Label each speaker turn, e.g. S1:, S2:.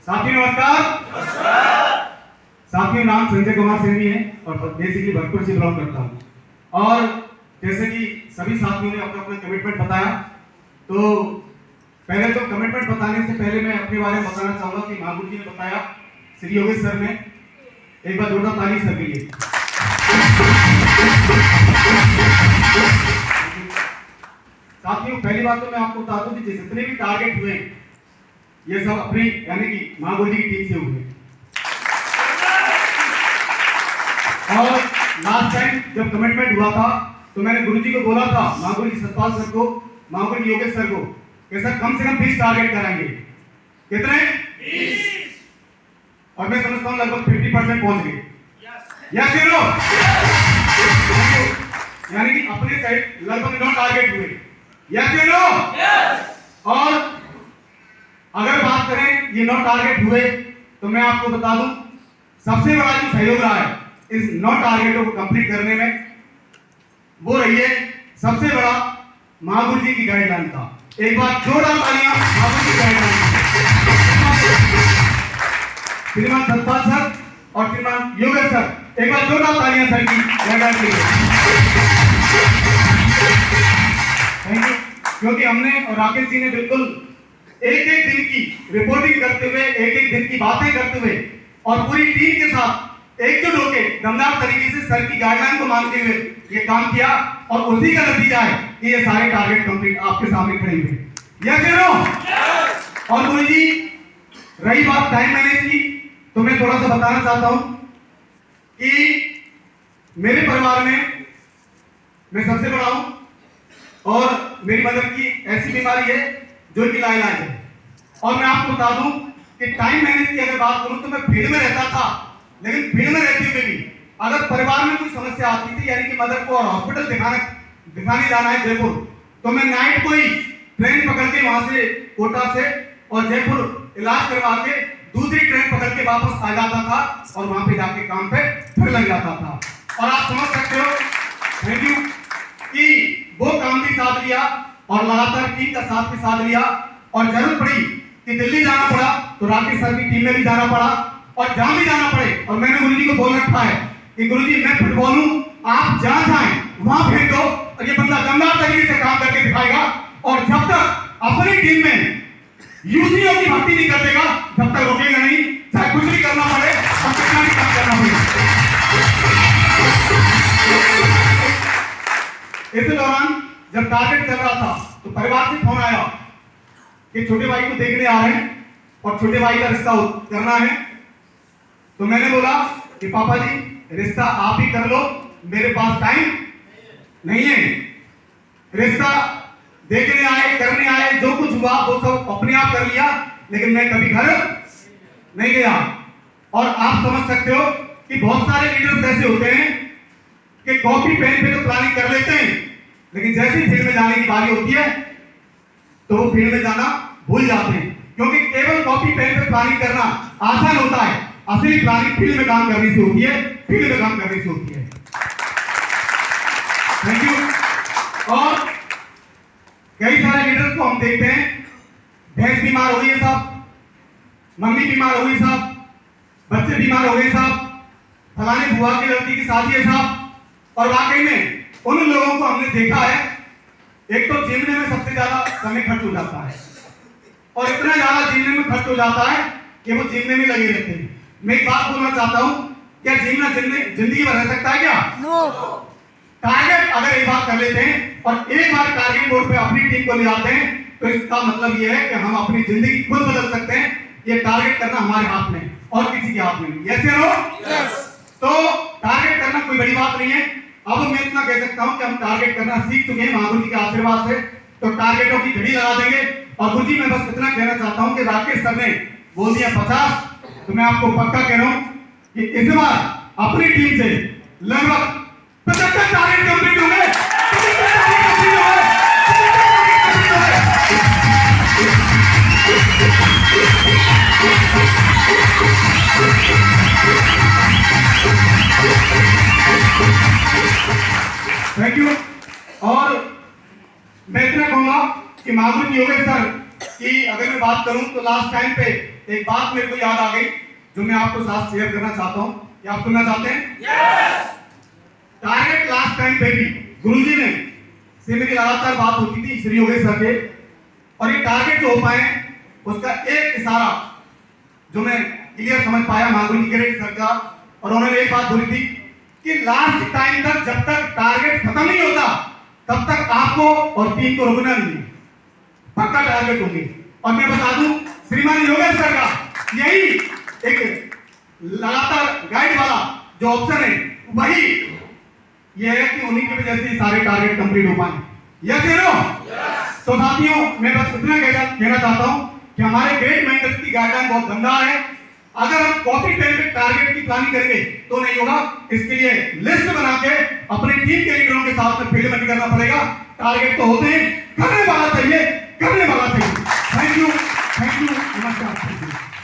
S1: साथी नमस्कार। साथियों, नाम संजय कुमार सिंह है और बेसिकली भरतपुर से बिलोंग करता हूँ। और जैसे कि सभी साथियों ने अपना अपना कमिटमेंट बताया, तो पहले तो कमिटमेंट बताने से पहले मैं अपने बारे में बताना चाहूंगा कि महागुरु जी ने बताया, श्री योगेश सर ने, एक बार जोरदार ताली सर के लिए। साथियों, पहली बात तो मैं आपको बता दूं कि जितने भी टारगेट हुए ये सब अपनी यानी कि महागुरु जी की टीम से हुए। और लास्ट टाइम जब कमिटमेंट हुआ था तो मैंने गुरुजी को बोला था, महागुरु जी सतपाल सर को, महागुरु जी योगेश सर को, कि सर कम से कम 20 टारगेट कराएंगे। कितने? 20। और मैं समझता हूं लगभग 50% पहुंच गए। यस या नो? यानी कि अपने साइड लगभग 9 टारगेट हुए। यस या नो? यस। और अगर बात करें ये 9 टारगेट हुए तो मैं आपको बता दूं सबसे बड़ा जो सहयोग रहा है इस 9 टारगेटों को कंप्लीट करने में, वो रही है सबसे बड़ा महागुरु जी की गाइडलाइन था। एक बार जोरदार तालियां महागुरु जी की गाइडलाइन। श्रीमान सतपाल सर और श्रीमान योगेश सर, एक बार जोरदार तालियां सर की गाइडलाइन के लिए। Thank you. क्योंकि हमने और राकेश जी ने बिल्कुल एक एक दिन की रिपोर्टिंग करते हुए, एक एक दिन की बातें करते हुए और पूरी टीम के साथ एकजुट होकर दमदार तरीके से सर की गाइडलाइन को मानते हुए ये काम किया, और उसी का नतीजा है कि ये सारे टारगेट कंप्लीट आपके सामने खड़े हुए। यस या नो? यस। और गुरु जी, रही बात टाइम मैनेज की, तो मैं थोड़ा सा बताना चाहता हूं कि मेरे परिवार में मैं सबसे बड़ा हूं और मेरी मदर की ऐसी बीमारी है जो कि लाइलाज है। और मैं आपको बता दूं कि टाइम मैनेज की अगर बात करूं तो मैं फील्ड में रहता था, लेकिन फील्ड में रहते हुए भी अगर परिवार में कोई समस्या आती थी, यानी कि मदर को और हॉस्पिटल दिखाने जाना है जयपुर, तो मैं नाइट को ही ट्रेन पकड़ के वहां से कोटा से और जयपुर इलाज करवा के दूसरी ट्रेन पकड़ के वापस आ जाता था और वहां पे जाके काम पे फिर लग जाता था। और आप समझ सकते हो, थैंक यू, कि वो काम भी साथ लिया और लगातार टीम का साथ भी साथ लिया, और जरूरत पड़ी कि दिल्ली जाना पड़ा तो राकेश सर की टीम में भी जाना पड़ा, और जहां भी जाना पड़े, और मैंने गुरुजी को बोल रखा है कि गुरुजी मैं फुटबॉल हूं, आप जहां जाएं वहां भेज दो, और ये बंदा दमदार तरीके से काम करके दिखाएगा। और जब तक अपनी टीम में यूसीओ की भर्ती नहीं कर देगा जब तक रुकेगा नहीं, चाहे कुछ भी करना पड़े और कितना भी काम करना पड़े। इस दौरान जब टारगेट चल रहा था तो परिवार से फोन आया कि छोटे भाई को देखने आ रहे हैं और छोटे भाई का रिश्ता करना है। तो मैंने बोला कि पापा जी रिश्ता आप ही कर लो, मेरे पास टाइम नहीं है। रिश्ता देखने आए, करने आए, जो कुछ हुआ वो सब अपने आप कर लिया, लेकिन मैं कभी घर नहीं गया। और आप समझ सकते हो कि बहुत सारे लीडर्स ऐसे होते हैं कि कॉपी पेन पे तो प्लानिंग कर लेते हैं, लेकिन जैसे ही फील्ड में जाने की बारी होती है तो वो फील्ड में जाना भूल जाते हैं, क्योंकि केवल कॉपी पेन पे प्लानिंग करना आसान होता है, असली प्लानिंग फील्ड में काम करने से होती है, फील्ड में काम करने से होती है। Thank you. और कई सारे लीडर्स को हम देखते हैं, भैंस बीमार हो गई है साहब, मम्मी बीमार हो गई साहब, बच्चे बीमार हो गए साहब, फलाने बुआ की लड़की की शादी है साहब। और वाकई में उन लोगों को हमने देखा है, एक तो जीवने में सबसे ज्यादा समय खर्च हो जाता है, और इतना ज्यादा जीवने में खर्च हो जाता है कि वो जीवने में लगे रहते हैं। मैं एक बात बोलना चाहता हूं, क्या जीवना जिंदगी भर रह सकता है क्या? नो। टारगेट अगर एक बार कर लेते हैं और एक बार टारगेट बोर्ड पे अपनी टीम को ले आते हैं तो इसका मतलब ये है कि हम अपनी जिंदगी खुद बदल सकते हैं। ये टारगेट करना हमारे हाथ में और किसी के हाथ में नहीं। यस या नो? यस। तो टारगेट करना कोई बड़ी बात नहीं है। अब मैं इतना कह सकता हूं कि हम टारगेट करना सीख चुके हैं महागुरु जी के आशीर्वाद से, तो टारगेटों की घड़ी लगा देंगे। और गुरु जी, मैं बस इतना कहना चाहता हूं कि राकेश सर ने बोल दिया 50, तो मैं आपको पक्का कह रहा हूं कि इस बार अपनी टीम से लगभग 75 टारगेट कंप्लीट होंगे। Thank you. और मैं इतना कहूंगा कि माधुरी योगेश सर की अगर मैं बात करूं तो लास्ट टाइम पे एक बात मेरे को याद आ गई जो मैं आपको साथ शेयर करना चाहता हूं। क्या आप सुनना चाहते हैं? यस। टारगेट लास्ट टाइम पे भी गुरुजी ने से मेरी लगातार बात होती थी श्री योगेश सर के, और ये टारगेट जो हो पाए उसका एक इशारा जो मैं क्लियर समझ पाया माधुरी गिरेट सर का, और उन्होंने एक बात बोली थी कि लास्ट टाइम तक जब तक टारगेट खत्म नहीं होता तब तक आपको और टीम को रुकना नहीं है, पक्का टारगेट होगी। और मैं बता दूं श्रीमान योगेश सर का यही एक लगातार गाइड वाला जो ऑप्शन है वही ये है कि उन्हीं की वजह से सारे टारगेट कंप्लीट हो पाए। यस या नो? तो साथियों मैं बस इतना कहना चाहता हूं कि हमारे ग्रेट मेंटर्स की गाइडलाइन बहुत गंदा है। अगर हम कॉपी पेन पे टारगेट की प्लानिंग करेंगे तो नहीं होगा। इसके लिए लिस्ट बना के अपने टीम के लीडरों के साथ में फील्ड में करना पड़ेगा। टारगेट तो होते हैं, करने वाला चाहिए, करने वाला चाहिए। थैंक यू, नमस्कार।